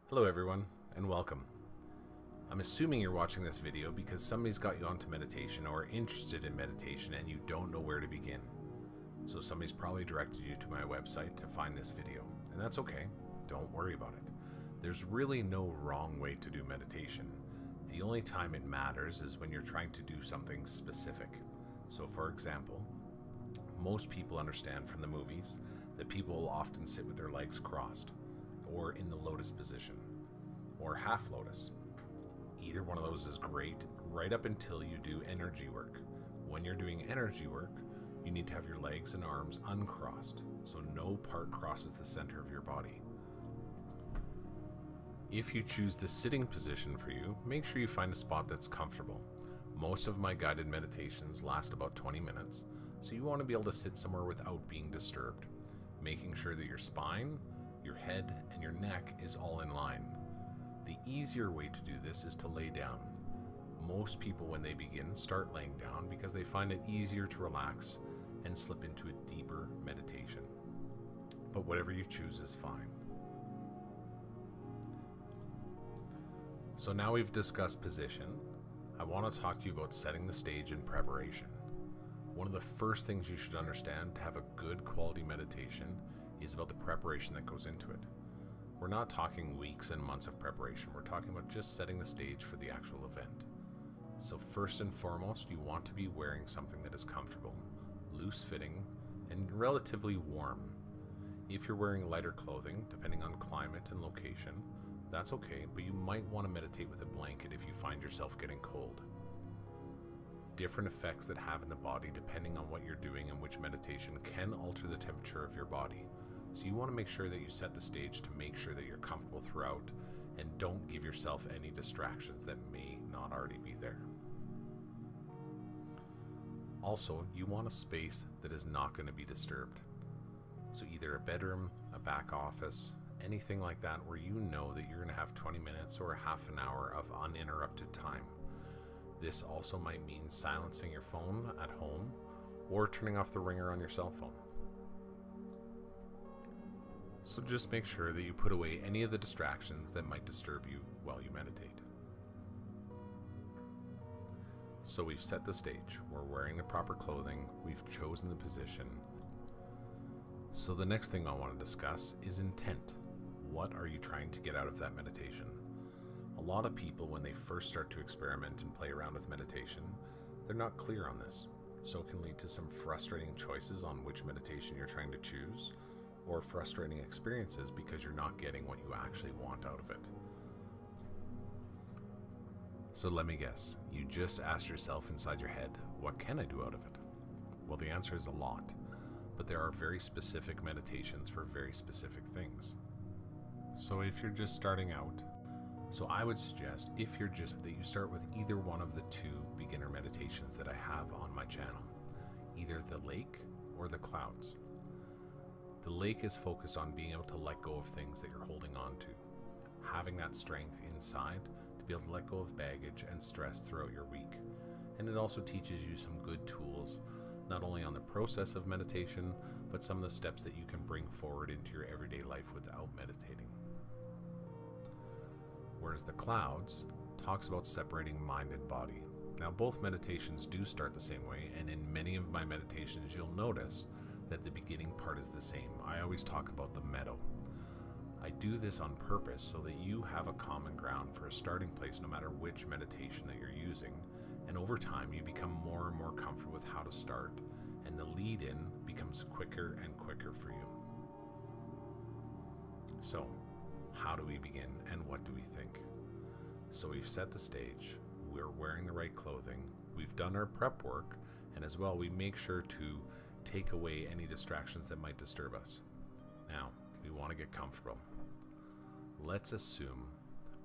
Hello everyone, and welcome. I'm assuming you're watching this video because somebody's got you onto meditation or interested in meditation and you don't know where to begin. So somebody's probably directed you to my website to find this video, and that's okay, don't worry about it. There's really no wrong way to do meditation. The only time it matters is when you're trying to do something specific. So for example, most people understand from the movies that people will often sit with their legs crossed, or in the lotus position, or half lotus. Either one of those is great right up until you do energy work. When you're doing energy work, you need to have your legs and arms uncrossed, so no part crosses the center of your body. If you choose the sitting position for you, make sure you find a spot that's comfortable. Most of my guided meditations last about 20 minutes, so you want to be able to sit somewhere without being disturbed, making sure that your spine, your head, and your neck is all in line. The easier way to do this is to lay down. Most people, when they begin, start laying down because they find it easier to relax and slip into a deeper meditation. But whatever you choose is fine. So now we've discussed position, I want to talk to you about setting the stage and preparation. One of the first things you should understand to have a good quality meditation is about the preparation that goes into it. We're not talking weeks and months of preparation, we're talking about just setting the stage for the actual event. So first and foremost, you want to be wearing something that is comfortable, loose fitting, and relatively warm. If you're wearing lighter clothing, depending on climate and location, that's okay, but you might want to meditate with a blanket if you find yourself getting cold. Different effects that have in the body depending on what you're doing and which meditation can alter the temperature of your body. So you want to make sure that you set the stage to make sure that you're comfortable throughout and don't give yourself any distractions that may not already be there. Also, you want a space that is not going to be disturbed. So either a bedroom, a back office, anything like that where you know that you're going to have 20 minutes or half an hour of uninterrupted time. This also might mean silencing your phone at home or turning off the ringer on your cell phone. So just make sure that you put away any of the distractions that might disturb you while you meditate. So we've set the stage, we're wearing the proper clothing, we've chosen the position. So the next thing I want to discuss is intent. What are you trying to get out of that meditation? A lot of people, when they first start to experiment and play around with meditation, they're not clear on this. So it can lead to some frustrating choices on which meditation you're trying to choose, or frustrating experiences because you're not getting what you actually want out of it. So let me guess, you just asked yourself inside your head, what can I do out of it? Well, the answer is a lot, but there are very specific meditations for very specific things. So if you're just starting out, I would suggest that you start with either one of the two beginner meditations that I have on my channel, either the lake or the clouds. The lake is focused on being able to let go of things that you're holding on to, having that strength inside to be able to let go of baggage and stress throughout your week. And it also teaches you some good tools, not only on the process of meditation, but some of the steps that you can bring forward into your everyday life without meditating. Whereas the clouds talks about separating mind and body. Now both meditations do start the same way, and in many of my meditations you'll notice that the beginning part is the same. I always talk about the meadow. I do this on purpose so that you have a common ground for a starting place no matter which meditation that you're using, and over time you become more and more comfortable with how to start, and the lead-in becomes quicker and quicker for you. So, how do we begin and what do we think? So we've set the stage, we're wearing the right clothing, we've done our prep work, and as well we make sure to take away any distractions that might disturb us. Now, we want to get comfortable. Let's assume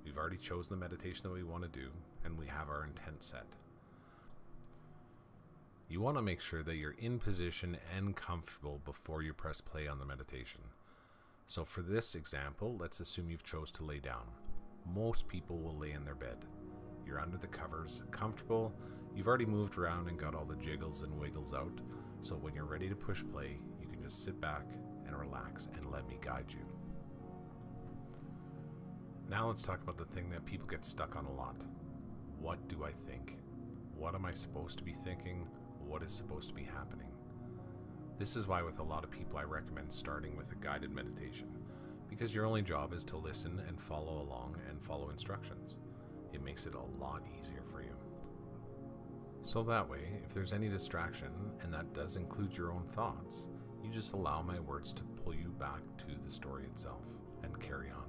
we've already chosen the meditation that we want to do and we have our intent set. You want to make sure that you're in position and comfortable before you press play on the meditation. So for this example, let's assume you've chose to lay down. Most people will lay in their bed. You're under the covers, comfortable, you've already moved around and got all the jiggles and wiggles out, so when you're ready to push play, you can just sit back and relax and let me guide you. Now let's talk about the thing that people get stuck on a lot. What do I think? What am I supposed to be thinking? What is supposed to be happening? This is why with a lot of people I recommend starting with a guided meditation, because your only job is to listen and follow along and follow instructions. It makes it a lot easier for you. So that way, if there's any distraction, and that does include your own thoughts, you just allow my words to pull you back to the story itself and carry on.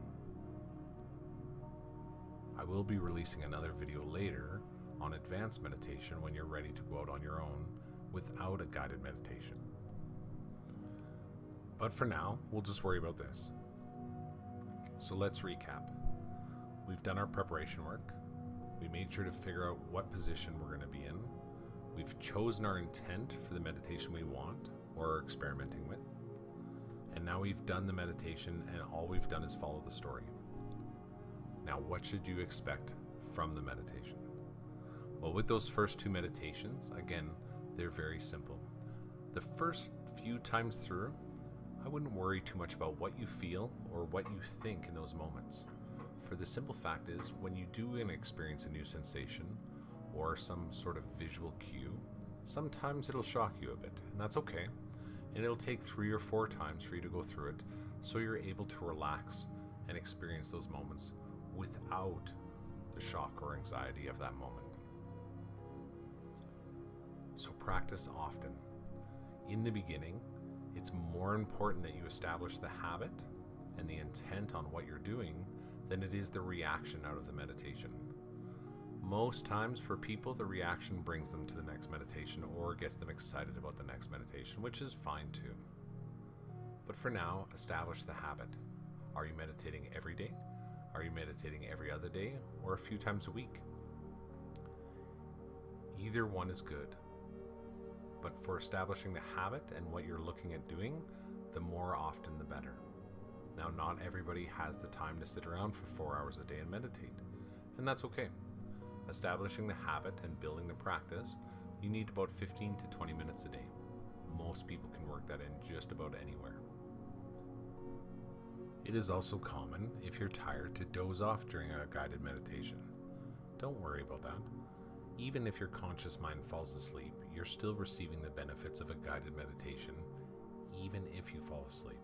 I will be releasing another video later on advanced meditation when you're ready to go out on your own without a guided meditation. But for now, we'll just worry about this. So let's recap. We've done our preparation work. We made sure to figure out what position we're going to be in. We've chosen our intent for the meditation we want or are experimenting with. And now we've done the meditation and all we've done is follow the story. Now, what should you expect from the meditation? Well, with those first two meditations, again, they're very simple. The first few times through, I wouldn't worry too much about what you feel or what you think in those moments. For the simple fact is, when you do experience a new sensation or some sort of visual cue, sometimes it'll shock you a bit, and that's okay. And it'll take 3 or 4 times for you to go through it, so you're able to relax and experience those moments without the shock or anxiety of that moment. So practice often. In the beginning, it's more important that you establish the habit and the intent on what you're doing than it is the reaction out of the meditation. Most times for people, the reaction brings them to the next meditation or gets them excited about the next meditation, which is fine too. But for now, establish the habit. Are you meditating every day? Are you meditating every other day or a few times a week? Either one is good. But for establishing the habit and what you're looking at doing, the more often the better. Now, not everybody has the time to sit around for 4 hours a day and meditate, and that's okay. Establishing the habit and building the practice, you need about 15 to 20 minutes a day. Most people can work that in just about anywhere. It is also common, if you're tired, to doze off during a guided meditation. Don't worry about that. Even if your conscious mind falls asleep, you're still receiving the benefits of a guided meditation, even if you fall asleep.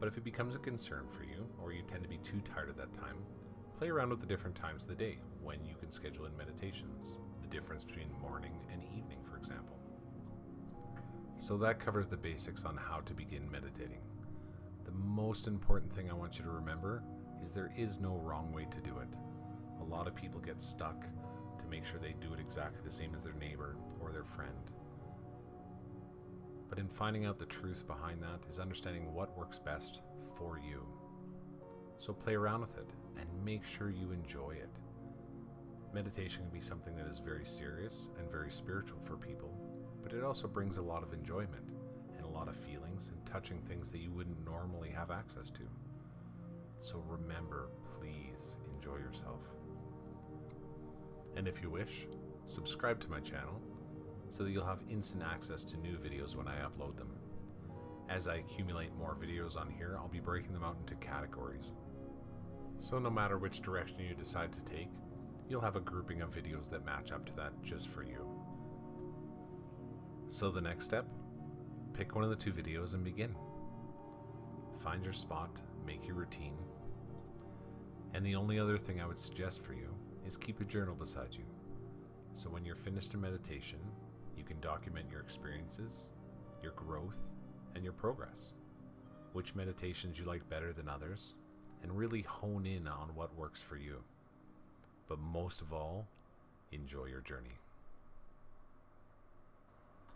But if it becomes a concern for you, or you tend to be too tired at that time, play around with the different times of the day when you can schedule in meditations, the difference between morning and evening, for example. So that covers the basics on how to begin meditating. The most important thing I want you to remember is there is no wrong way to do it. A lot of people get stuck to make sure they do it exactly the same as their neighbor or their friend. But in finding out the truth behind that is understanding what works best for you. So play around with it and make sure you enjoy it. Meditation can be something that is very serious and very spiritual for people, but it also brings a lot of enjoyment and a lot of feelings and touching things that you wouldn't normally have access to. So remember, please enjoy yourself. And if you wish, subscribe to my channel so that you'll have instant access to new videos when I upload them. As I accumulate more videos on here, I'll be breaking them out into categories. So no matter which direction you decide to take, you'll have a grouping of videos that match up to that just for you. So the next step, pick one of the 2 videos and begin. Find your spot, make your routine. And the only other thing I would suggest for you is keep a journal beside you. So when you're finished in meditation, you can document your experiences, your growth, and your progress. Which meditations you like better than others, and really hone in on what works for you. But most of all, enjoy your journey.